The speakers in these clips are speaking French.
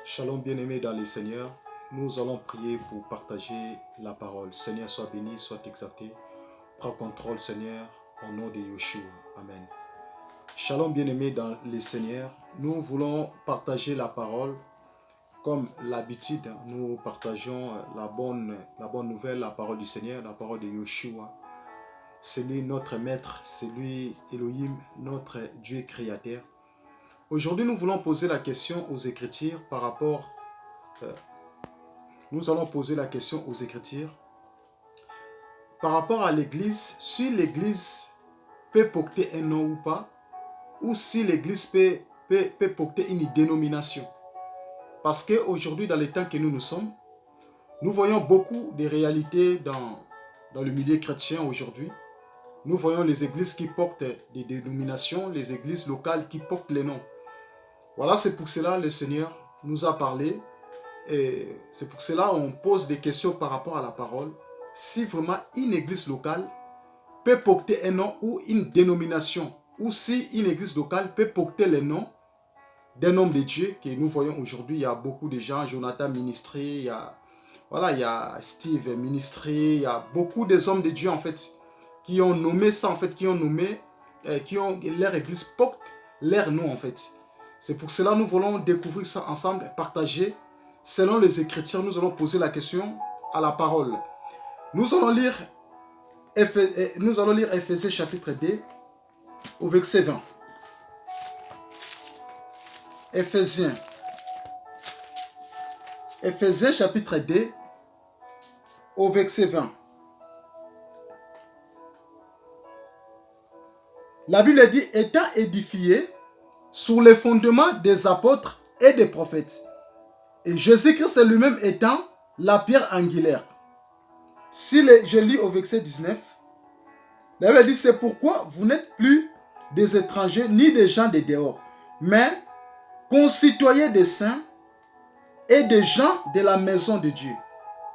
Shalom bien-aimés dans le Seigneur, nous allons prier pour partager la parole. Seigneur, sois béni, sois exalté. Prends contrôle, Seigneur, au nom de Yeshua. Amen. Shalom bien-aimés dans le Seigneur, nous voulons partager la parole. Comme l'habitude, nous partageons la bonne nouvelle, la parole du Seigneur, la parole de Yeshua. C'est lui notre maître, c'est lui Elohim, notre Dieu créateur. Aujourd'hui, nous voulons poser la question aux Écritures par rapport... nous allons poser la question aux Écritures par rapport à l'Église, si l'Église peut porter un nom ou pas, ou si l'Église peut porter une dénomination. Parce qu'aujourd'hui, dans les temps que nous sommes, nous voyons beaucoup de réalités dans le milieu chrétien aujourd'hui. Nous voyons les églises qui portent des dénominations, les églises locales qui portent les noms. Voilà, c'est pour cela que le Seigneur nous a parlé. Et c'est pour cela qu'on pose des questions par rapport à la parole. Si vraiment une église locale peut porter un nom ou une dénomination, ou si une église locale peut porter les noms d'un homme de Dieu que nous voyons aujourd'hui. Il y a beaucoup de gens, Jonathan Ministré, il y a Steve Ministré, il y a beaucoup des hommes de Dieu en fait qui ont nommé ça en fait, leur église porte leur nom en fait. C'est pour cela que nous voulons découvrir ça ensemble, partager. Selon les Écritures, nous allons poser la question à la parole. Nous allons lire Éphésiens chapitre 2 au verset 20. Éphésiens chapitre 2 au verset 20. La Bible dit, étant édifié sur les fondements des apôtres et des prophètes. Et Jésus-Christ lui-même étant la pierre angulaire. Si je lis au verset 19, la Bible dit, c'est pourquoi vous n'êtes plus des étrangers ni des gens de dehors, mais concitoyens des saints et des gens de la maison de Dieu.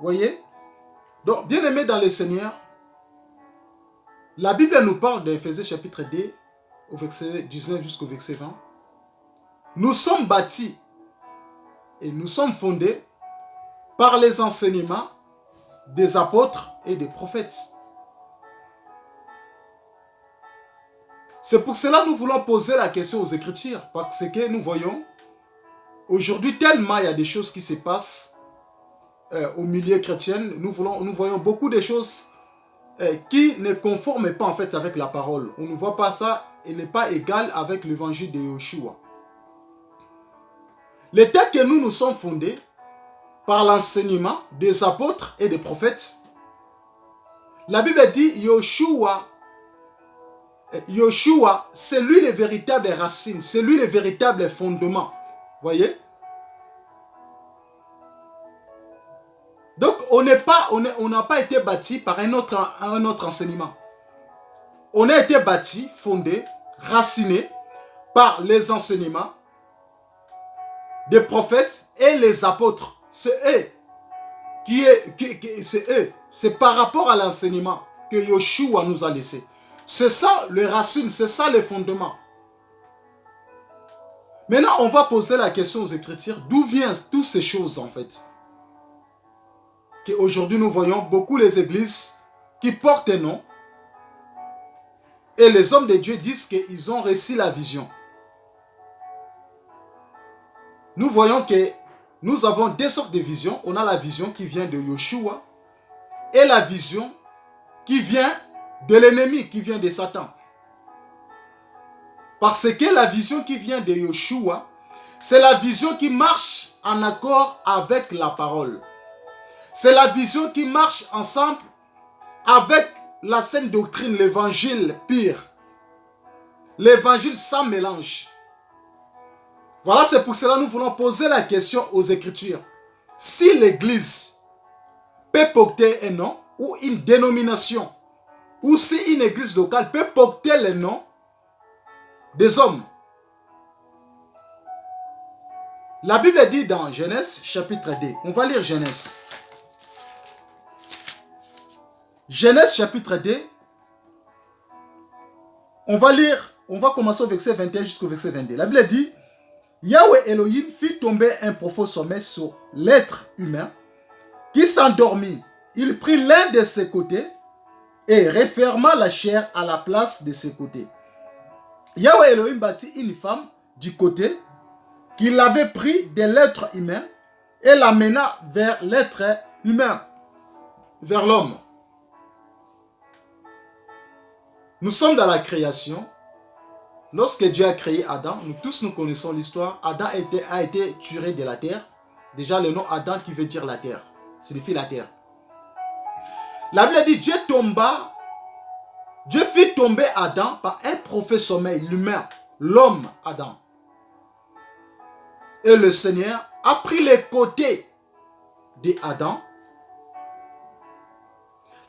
Voyez? Donc, bien-aimés dans le Seigneur, la Bible nous parle d'Éphésiens chapitre 2, au verset 19 jusqu'au verset 20. Nous sommes bâtis et nous sommes fondés par les enseignements des apôtres et des prophètes. C'est pour cela que nous voulons poser la question aux Écritures, parce que nous voyons aujourd'hui tellement il y a des choses qui se passent au milieu chrétien. Nous voyons beaucoup de choses qui ne conforment pas en fait avec la parole. On ne voit pas ça et n'est pas égal avec l'évangile de Yeshua. Les textes que nous sommes fondés par l'enseignement des apôtres et des prophètes. La Bible dit Yeshua, c'est lui le véritable racine, c'est lui le véritable fondement. Voyez? Donc on n'a pas été bâti par un autre enseignement. On a été bâti, fondé, raciné par les enseignements des prophètes et les apôtres. C'est eux. C'est par rapport à l'enseignement que Yeshua nous a laissé. C'est ça le racine, c'est ça le fondement. Maintenant, on va poser la question aux Écritures, d'où viennent toutes ces choses en fait? Qu'aujourd'hui nous voyons beaucoup les églises qui portent un nom et les hommes de Dieu disent qu'ils ont reçu la vision. Nous voyons que nous avons deux sortes de visions. On a la vision qui vient de Yeshua et la vision qui vient de l'ennemi, qui vient de Satan. Parce que la vision qui vient de Yeshua, c'est la vision qui marche en accord avec la parole. C'est la vision qui marche ensemble avec la sainte doctrine, l'évangile pur. L'évangile sans mélange. Voilà, c'est pour cela que nous voulons poser la question aux Écritures. Si l'Église peut porter un nom ou une dénomination, ou si une église locale peut porter le nom des hommes. La Bible dit dans Genèse chapitre 2, on va lire Genèse. Genèse chapitre 2, on va commencer au verset 21 jusqu'au verset 22. La Bible dit, Yahweh Elohim fit tomber un profond sommeil sur l'être humain qui s'endormit. Il prit l'un de ses côtés et referma la chair à la place de ses côtés. Yahweh Elohim bâtit une femme du côté qu'il avait pris de l'être humain et l'amena vers l'être humain, vers l'homme. Nous sommes dans la création. Lorsque Dieu a créé Adam, nous tous nous connaissons l'histoire. Adam a été tiré de la terre. Déjà le nom Adam qui veut dire la terre, signifie la terre. La Bible dit Dieu fit tomber Adam par un profond sommeil, l'humain, l'homme Adam. Et le Seigneur a pris les côtés d'Adam.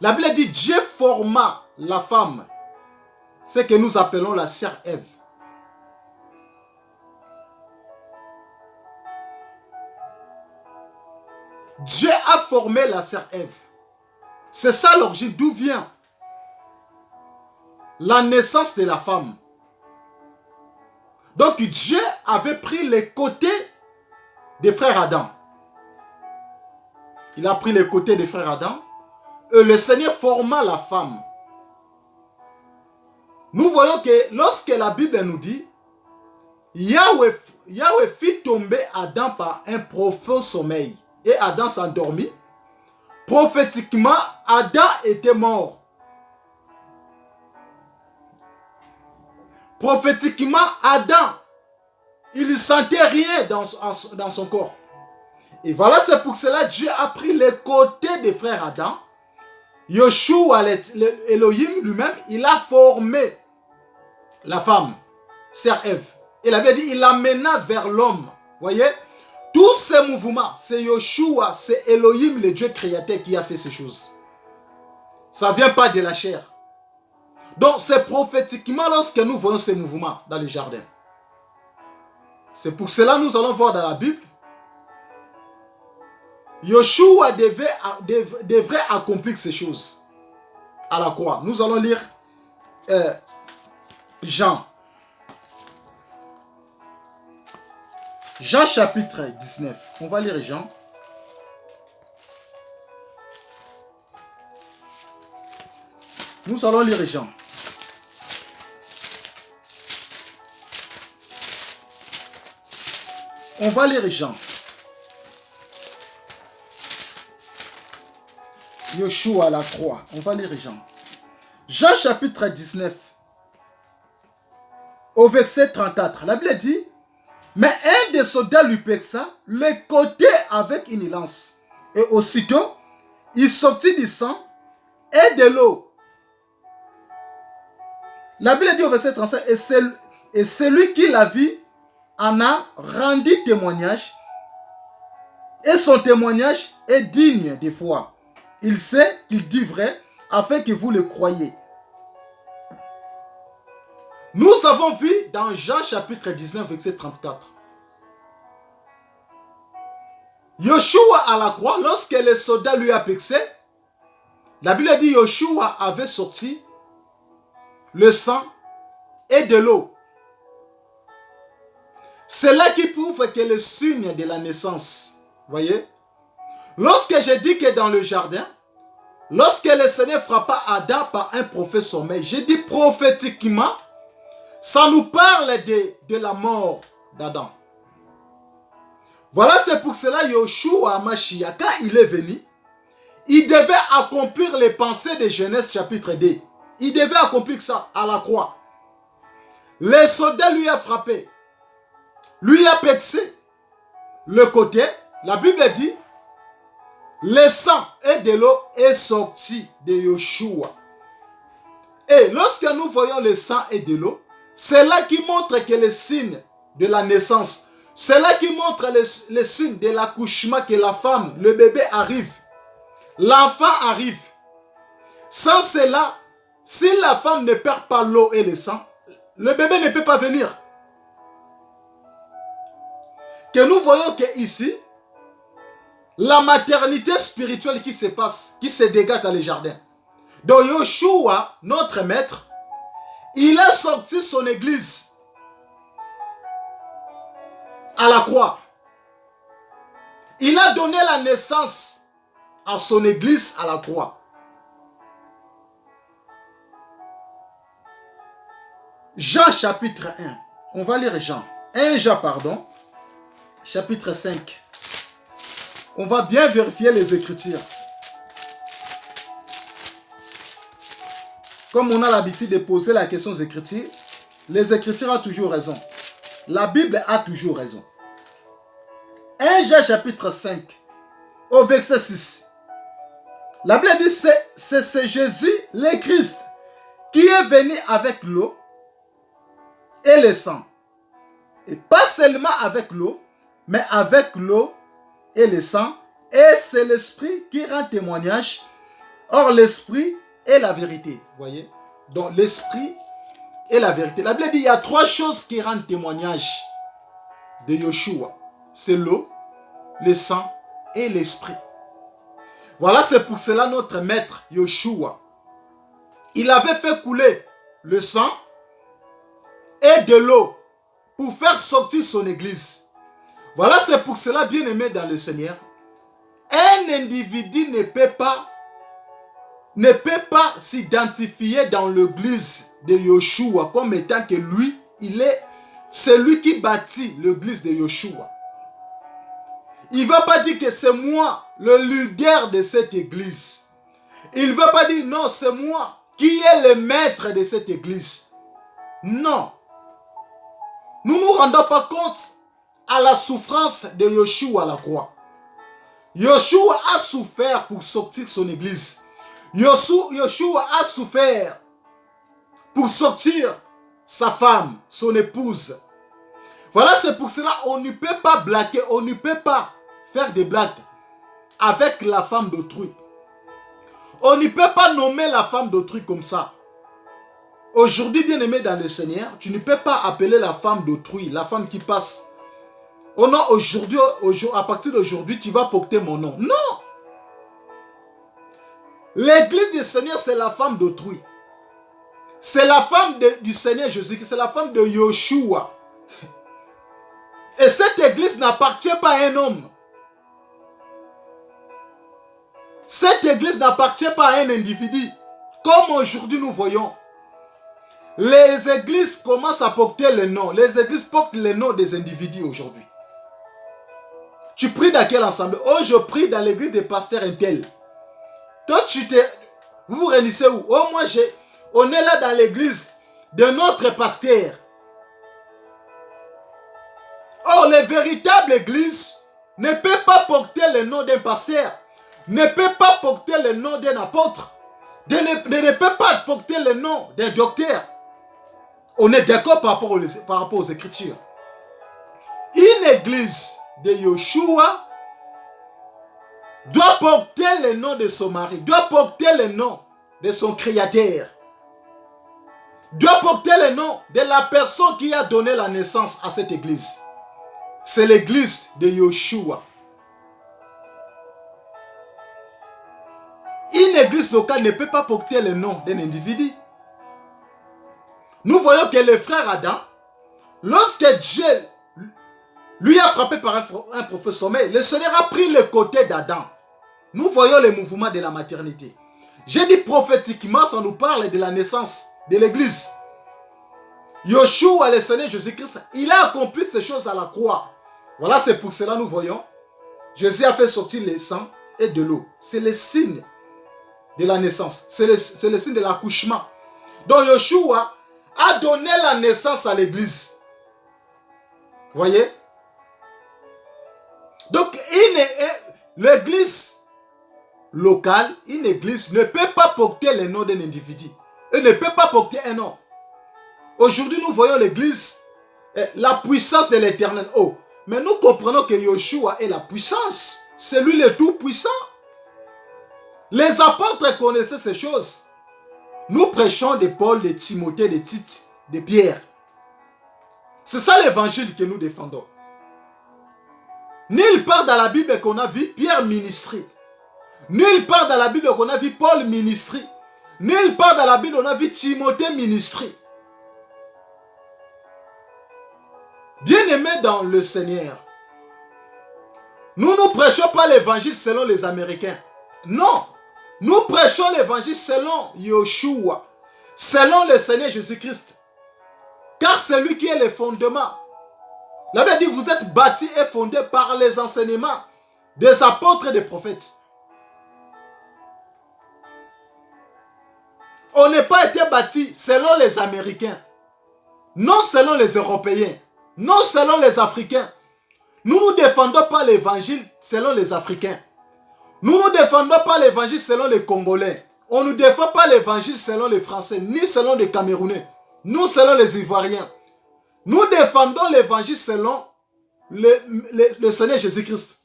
La Bible dit Dieu forma la femme, ce que nous appelons la sœur Ève. Dieu a formé la sœur Ève. C'est ça l'origine, d'où vient la naissance de la femme. Donc Dieu avait pris les côtés des frères Adam. Il a pris les côtés des frères Adam et le Seigneur forma la femme. Nous voyons que lorsque la Bible nous dit Yahweh fit tomber Adam par un profond sommeil et Adam s'endormit, prophétiquement Adam était mort. Prophétiquement, Adam, il ne sentait rien dans son corps. Et voilà, c'est pour cela que Dieu a pris les côtés des frères Adam. Yoshua, Elohim lui-même, il a formé la femme, sœur Ève. Et la Bible dit, il l'amena vers l'homme. Voyez, tous ces mouvements, c'est Yoshua, c'est Elohim, le Dieu créateur, qui a fait ces choses. Ça ne vient pas de la chair. Donc, c'est prophétiquement lorsque nous voyons ces mouvements dans le jardin. C'est pour cela que nous allons voir dans la Bible. Yoshua devrait accomplir ces choses à la croix. Nous allons lire Jean. Jean chapitre 19. On va lire Jean. Nous allons lire Jean. On va lire Jean. Yoshua à la croix. On va lire Jean. Jean chapitre 19. Au verset 34. La Bible dit, mais un des soldats lui pexa le côté avec une lance. Et aussitôt, il sortit du sang et de l'eau. La Bible dit au verset 35, et celui qui l'a vu en a rendu témoignage, et son témoignage est digne de foi. Il sait qu'il dit vrai, afin que vous le croyiez. Nous avons vu dans Jean chapitre 19, verset 34. Yoshua à la croix, lorsque les soldats lui a pexé, la Bible dit Yoshua avait sorti le sang et de l'eau. C'est là qui prouve que le signe de la naissance. Voyez? Lorsque je dis que dans le jardin, lorsque le Seigneur frappa Adam par un profond sommeil, je dis prophétiquement, ça nous parle de la mort d'Adam. Voilà, c'est pour cela Yoshua Mashiach, quand il est venu, il devait accomplir les pensées de Genèse chapitre 2. Il devait accomplir ça à la croix. Les soldats lui a frappé, lui a pexé le côté. La Bible dit, le sang et de l'eau est sorti de Yoshua. Et lorsque nous voyons le sang et de l'eau, c'est là qui montre que le signe de la naissance, c'est là qui montre le signe de l'accouchement, que la femme, le bébé arrive. L'enfant arrive. Sans cela, si la femme ne perd pas l'eau et le sang, le bébé ne peut pas venir. Que nous voyons que ici, la maternité spirituelle qui se passe, qui se dégage dans les jardins. Donc Yoshua, notre maître, il a sorti son église. à la croix. Il a donné la naissance à son église à la croix. Jean chapitre 1. On va lire Jean. 1 Jean, pardon. Chapitre 5. On va bien vérifier les Écritures. Comme on a l'habitude de poser la question aux Écritures, les Écritures ont toujours raison. La Bible a toujours raison. 1 Jean chapitre 5, au verset 6. La Bible dit, c'est Jésus, le Christ, qui est venu avec l'eau et le sang. Et pas seulement avec l'eau, mais avec l'eau et le sang. Et c'est l'Esprit qui rend témoignage. Or, l'Esprit est la vérité. Vous voyez? Donc, l'Esprit est la vérité. La Bible dit, il y a 3 choses qui rendent témoignage de Yeshua. C'est l'eau, le sang et l'Esprit. Voilà, c'est pour cela notre maître Yeshua, il avait fait couler le sang et de l'eau pour faire sortir son église. Voilà, c'est pour cela, bien aimé dans le Seigneur, un individu ne peut pas s'identifier dans l'église de Yeshua comme étant que lui, il est celui qui bâtit l'église de Yeshua. Il ne va pas dire que c'est moi le leader de cette église. Il ne va pas dire non, c'est moi qui est le maître de cette église. Non. Nous ne nous rendons pas compte à la souffrance de Yeshua à la croix. Yeshua a souffert pour sortir son église. Yeshua a souffert pour sortir sa femme, son épouse. Voilà, c'est pour cela qu'on ne peut pas blaguer, on ne peut pas faire des blagues avec la femme d'autrui. On ne peut pas nommer la femme d'autrui comme ça. Aujourd'hui, bien aimé dans le Seigneur, tu ne peux pas appeler la femme d'autrui, la femme qui passe. Oh non, aujourd'hui, à partir d'aujourd'hui, tu vas porter mon nom. Non! L'église du Seigneur, c'est la femme d'autrui. C'est la femme du Seigneur Jésus, c'est la femme de Yeshua. Et cette église n'appartient pas à un homme. Cette église n'appartient pas à un individu. Comme aujourd'hui nous voyons, les églises commencent à porter le nom. Les églises portent le nom des individus aujourd'hui. Tu pries dans quel ensemble? Oh, je prie dans l'église des pasteurs Intel. Toi, vous vous réunissez où? Oh, on est là dans l'église de notre pasteur. Or, les véritables églises ne peuvent pas porter le nom d'un pasteur, ne peuvent pas porter le nom d'un apôtre, ne peuvent pas porter le nom d'un docteur. On est d'accord par rapport aux Écritures. Une église de Yeshua doit porter le nom de son mari, doit porter le nom de son créateur, doit porter le nom de la personne qui a donné la naissance à cette église. C'est l'église de Yeshua. Une église locale ne peut pas porter le nom d'un individu. Nous voyons que le frère Adam, lorsque Dieu lui a frappé par un profond sommeil, le Seigneur a pris le côté d'Adam. Nous voyons le mouvement de la maternité. J'ai dit prophétiquement, ça nous parle de la naissance de l'église. Yeshua, le Seigneur Jésus-Christ, il a accompli ces choses à la croix. Voilà, c'est pour cela nous voyons. Jésus a fait sortir le sang et de l'eau. C'est le signe de la naissance. C'est le signe de l'accouchement. Donc Yeshua a donné la naissance à l'église. Vous voyez? Donc l'église locale, une église ne peut pas porter le nom d'un individu. Elle ne peut pas porter un nom. Aujourd'hui, nous voyons l'église, la puissance de l'éternel. Oh, mais nous comprenons que Yeshua est la puissance. C'est lui le tout-puissant. Les apôtres connaissaient ces choses. Nous prêchons de Paul, de Timothée, de Tite, de Pierre. C'est ça l'évangile que nous défendons. Nulle part dans la Bible qu'on a vu Pierre ministrer. Nulle part dans la Bible qu'on a vu Paul ministrer. Nulle part dans la Bible on a vu Timothée ministrer. Bien-aimés dans le Seigneur. Nous ne prêchons pas l'évangile selon les Américains. Non. Nous prêchons l'évangile selon Yeshua, selon le Seigneur Jésus-Christ. Car c'est lui qui est le fondement. La Bible dit, vous êtes bâtis et fondés par les enseignements des apôtres et des prophètes. On n'est pas été bâtis selon les Américains, non selon les Européens, non selon les Africains. Nous ne défendons pas l'évangile selon les Africains. Nous ne défendons pas l'évangile selon les Congolais. On ne défend pas l'évangile selon les Français, ni selon les Camerounais, nous selon les Ivoiriens. Nous défendons l'évangile selon le Seigneur Jésus-Christ,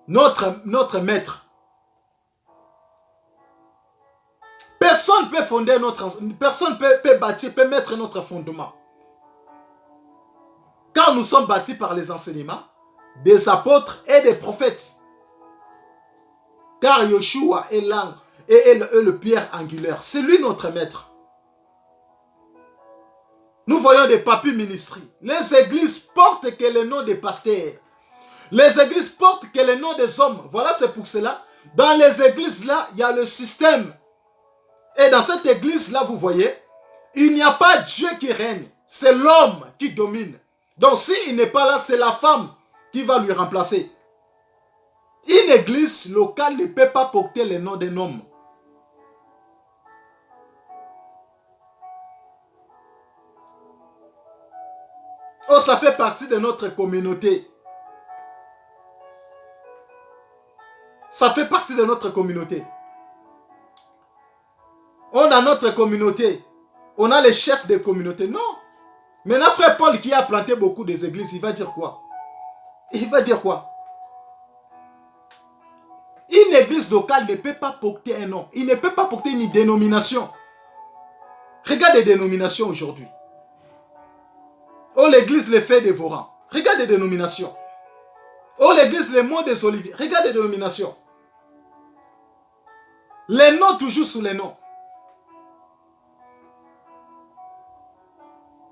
notre maître. Personne ne peut fonder personne peut bâtir, peut mettre notre fondement. Car nous sommes bâtis par les enseignements des apôtres et des prophètes. Car Yeshua est l'angle et le pierre angulaire. C'est lui notre maître. Nous voyons des papis ministries. Les églises portent que le nom des pasteurs. Les églises portent que le nom des hommes. Voilà, c'est pour cela. Dans les églises là, il y a le système. Et dans cette église-là, vous voyez, il n'y a pas Dieu qui règne. C'est l'homme qui domine. Donc, s'il n'est pas là, c'est la femme qui va lui remplacer. Une église locale ne peut pas porter le nom d'un homme. Oh, ça fait partie de notre communauté. Ça fait partie de notre communauté. On a notre communauté. On a les chefs des communautés. Non. Maintenant, frère Paul qui a planté beaucoup des églises, il va dire quoi? Il va dire quoi? Une église locale ne peut pas porter un nom. Il ne peut pas porter une dénomination. Regarde les dénominations aujourd'hui. Oh, l'église les fait dévorants. Regarde les dénominations. Oh, l'église les monts des oliviers. Regarde les dénominations. Les noms toujours sous les noms.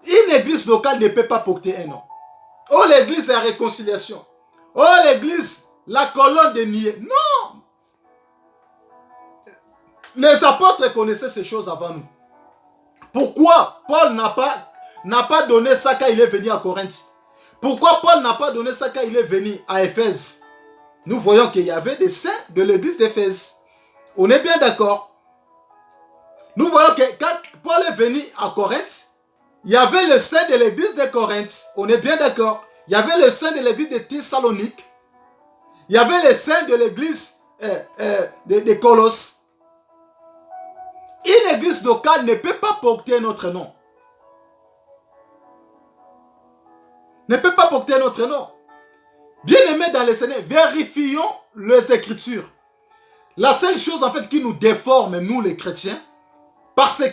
Une église locale ne peut pas porter un nom. Oh, l'église la réconciliation. Oh, l'église, la colonne de niais. Non. Les apôtres connaissaient ces choses avant nous. Pourquoi Paul n'a pas donné ça quand il est venu à Corinthe? Pourquoi Paul n'a pas donné ça quand il est venu à Éphèse? Nous voyons qu'il y avait des saints de l'église d'Éphèse. On est bien d'accord. Nous voyons que quand Paul est venu à Corinthe, il y avait le saint de l'église de Corinthe. On est bien d'accord. Il y avait le saint de l'église de Thessalonique. Il y avait le saint de l'église de Colosse. Une église locale ne peut pas porter notre nom. Ne peut pas porter notre nom. Bien-aimés dans le Seigneur, vérifions les Écritures. La seule chose en fait qui nous déforme, nous les chrétiens, parce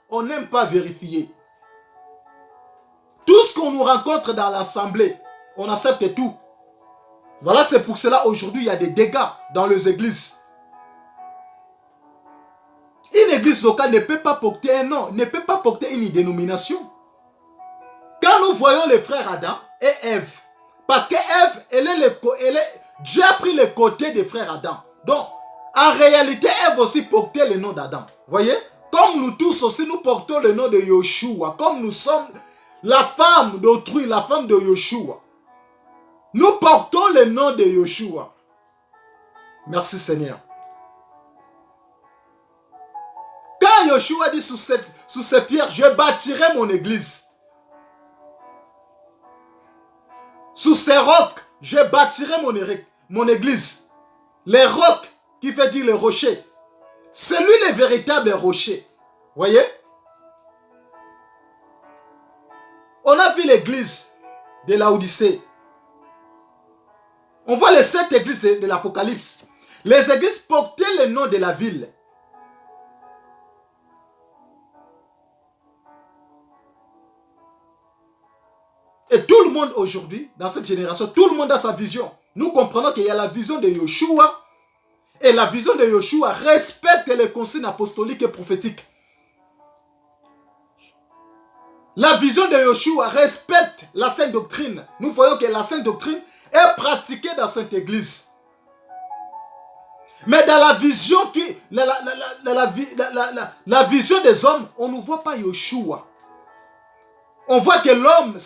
qu'on n'aime pas vérifier. Tout ce qu'on nous rencontre dans l'assemblée, on accepte tout. Voilà, c'est pour cela aujourd'hui il y a des dégâts dans les églises. Une église locale ne peut pas porter un nom, ne peut pas porter une dénomination. Quand nous voyons les frères Adam et Ève, parce que Ève, Dieu a pris le côté des frères Adam. Donc, en réalité, Ève aussi portait le nom d'Adam. Voyez? Comme nous tous aussi, nous portons le nom de Yeshua. Comme nous sommes la femme d'autrui, la femme de Yeshua. Nous portons le nom de Yeshua. Merci Seigneur. Quand Yeshua dit sous ces pierres, je bâtirai mon église. Sous ces rocs, je bâtirai mon église. Les rocs, qui veut dire les rochers. C'est lui le véritable rocher. Voyez? On a vu l'église de Laodicée. On voit les 7 églises de l'Apocalypse. Les églises portaient le nom de la ville. Et tout le monde aujourd'hui, dans cette génération, tout le monde a sa vision. Nous comprenons qu'il y a la vision de Yeshua. Et la vision de Yeshua respecte les consignes apostoliques et prophétiques. La vision de Yeshua respecte la sainte doctrine. Nous voyons que la sainte doctrine est pratiquée dans cette église. Mais dans la vision la vision des hommes, on ne voit pas Yeshua. On voit que l'homme,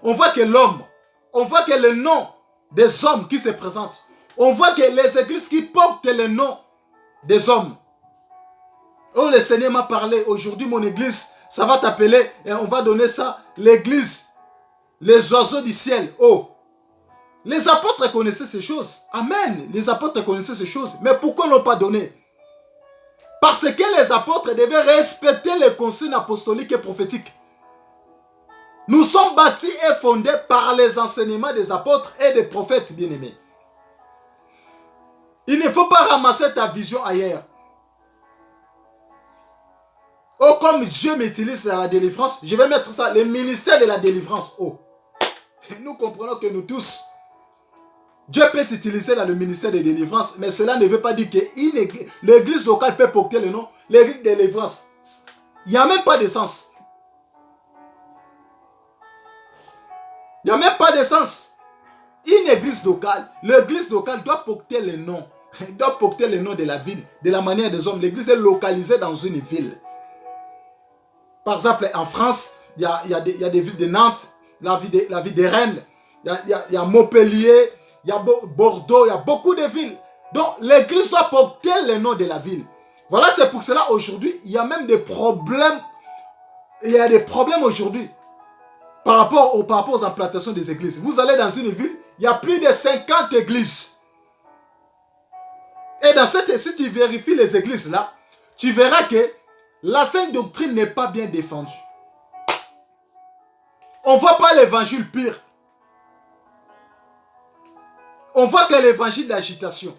on voit que le nom des hommes qui se présentent. On voit que les églises qui portent le nom des hommes. Oh, le Seigneur m'a parlé. Aujourd'hui, mon église, ça va t'appeler, et on va donner ça, l'église, les oiseaux du ciel. Oh, les apôtres connaissaient ces choses. Amen. Les apôtres connaissaient ces choses. Mais pourquoi ils n'ont pas donné? Parce que les apôtres devaient respecter les consignes apostoliques et prophétiques. Nous sommes bâtis et fondés par les enseignements des apôtres et des prophètes bien-aimés. Il ne faut pas ramasser ta vision ailleurs. Oh, comme Dieu m'utilise dans la délivrance, je vais mettre ça, le ministère de la délivrance. Oh, nous comprenons que nous tous, Dieu peut t'utiliser dans le ministère de délivrance, mais cela ne veut pas dire que l'église locale peut porter le nom, l'église de délivrance. Il n'y a même pas de sens. Il n'y a même pas de sens. Une église locale, l'église locale doit porter le nom. Doit porter le nom de la ville, de la manière des hommes. L'église est localisée dans une ville. Par exemple, en France, il y a des villes de Nantes, la ville de Rennes, il y a Montpellier, il y a Bordeaux, il y a beaucoup de villes. Donc, l'église doit porter le nom de la ville. Voilà, c'est pour cela aujourd'hui, il y a même des problèmes. Il y a des problèmes aujourd'hui par rapport aux implantations des églises. Vous allez dans une ville, il y a plus de 50 églises. Et dans si tu vérifies les églises là, tu verras que la sainte doctrine n'est pas bien défendue. On ne voit pas l'évangile pire. On voit que l'évangile d'agitation.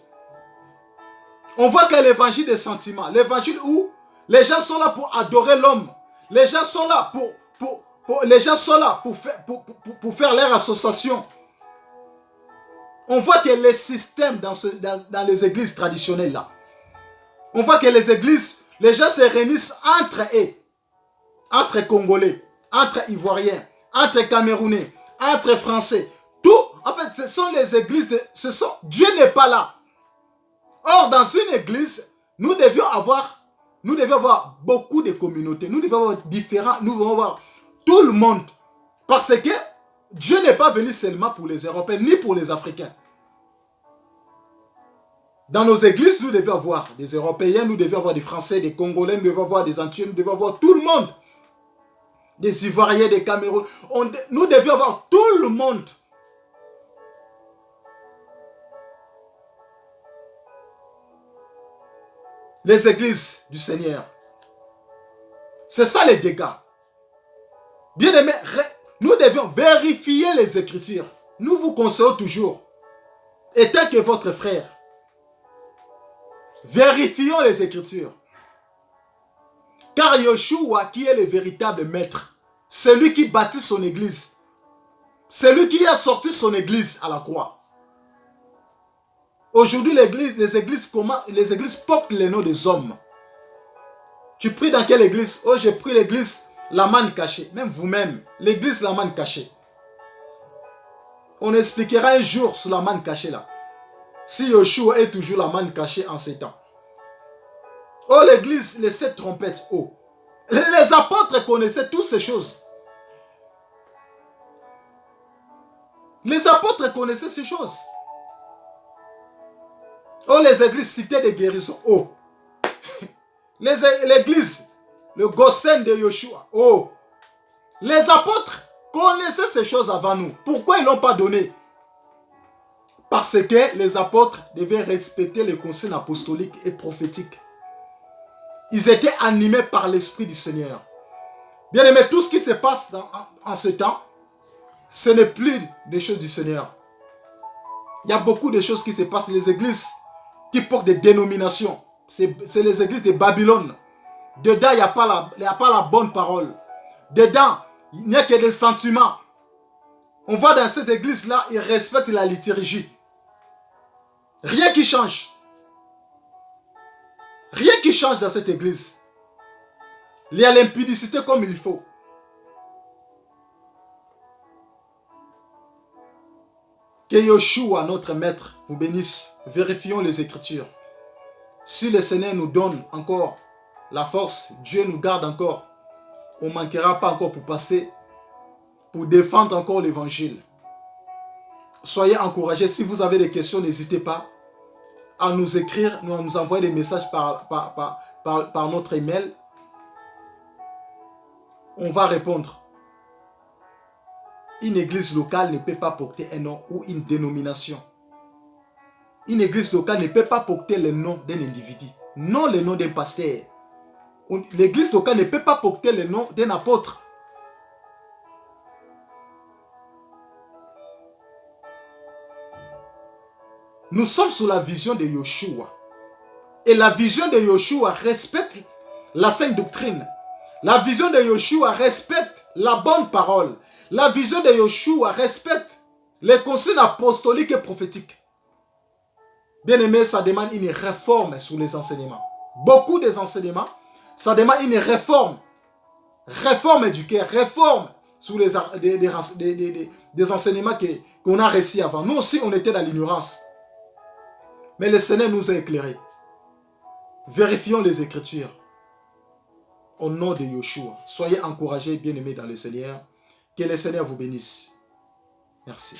On voit que l'évangile des sentiments. L'évangile où les gens sont là pour adorer l'homme. Les gens sont là pour faire leur association. On voit que les systèmes dans les églises traditionnelles là. On voit que les églises, les gens se réunissent entre eux. Entre Congolais, entre Ivoiriens, entre Camerounais, entre Français. Tout, en fait, ce sont les églises, Dieu n'est pas là. Or, dans une église, nous devions avoir beaucoup de communautés. Nous devons avoir tout le monde. Parce que Dieu n'est pas venu seulement pour les Européens, ni pour les Africains. Dans nos églises, nous devons avoir des Européens, nous devons avoir des Français, des Congolais, nous devons avoir des Antillais, nous devons avoir tout le monde. Des Ivoiriens, des Camerounais. Nous devions avoir tout le monde. Les églises du Seigneur. C'est ça les dégâts. Bien aimés, nous devions vérifier les Écritures. Nous vous conseillons toujours, étant que votre frère, vérifions les Écritures. Car Yeshua, qui est le véritable maître, celui qui bâtit son église, celui qui a sorti son église à la croix. Aujourd'hui, les églises portent les noms des hommes. Tu pries dans quelle église? Oh, j'ai pris l'église la manne cachée. Même vous-même, l'église la manne cachée. On expliquera un jour sur la manne cachée là. Si Yeshua est toujours la manne cachée en ces temps. Oh, l'église, les 7 trompettes. Oh, les apôtres connaissaient toutes ces choses. Les apôtres connaissaient ces choses. Oh, les églises citées de guérison. Oh, l'église, le Gossen de Yeshua. Oh, les apôtres connaissaient ces choses avant nous. Pourquoi ils ne l'ont pas donné? Parce que les apôtres devaient respecter les consignes apostoliques et prophétiques. Ils étaient animés par l'Esprit du Seigneur. Bien aimé, tout ce qui se passe en ce temps, ce n'est plus des choses du Seigneur. Il y a beaucoup de choses qui se passent. Les églises qui portent des dénominations, c'est les églises de Babylone. Dedans, il n'y a pas la bonne parole. Dedans, il n'y a que des sentiments. On voit dans cette église-là, ils respectent la liturgie. Rien qui change. Rien qui change dans cette église. Il y a l'impudicité comme il faut. Que Yeshua, notre maître, vous bénisse. Vérifions les Écritures. Si le Seigneur nous donne encore la force, Dieu nous garde encore, on ne manquera pas encore pour passer, pour défendre encore l'Évangile. Soyez encouragés. Si vous avez des questions, n'hésitez pas à nous écrire, à nous envoyer des messages par notre email. On va répondre. Une église locale ne peut pas porter un nom ou une dénomination. Une église locale ne peut pas porter le nom d'un individu, non le nom d'un pasteur. L'église locale ne peut pas porter le nom d'un apôtre. Nous sommes sous la vision de Yeshua. Et la vision de Yeshua respecte la sainte doctrine. La vision de Yeshua respecte la bonne parole. La vision de Yeshua respecte les consignes apostoliques et prophétiques. Bien aimé, ça demande une réforme sur les enseignements. Beaucoup des enseignements, ça demande une réforme. Réforme du cœur, réforme sur des enseignements qu'on a reçus avant. Nous aussi, on était dans l'ignorance. Mais le Seigneur nous a éclairés. Vérifions les Écritures. Au nom de Yeshua. Soyez encouragés, bien-aimés dans le Seigneur. Que le Seigneur vous bénisse. Merci.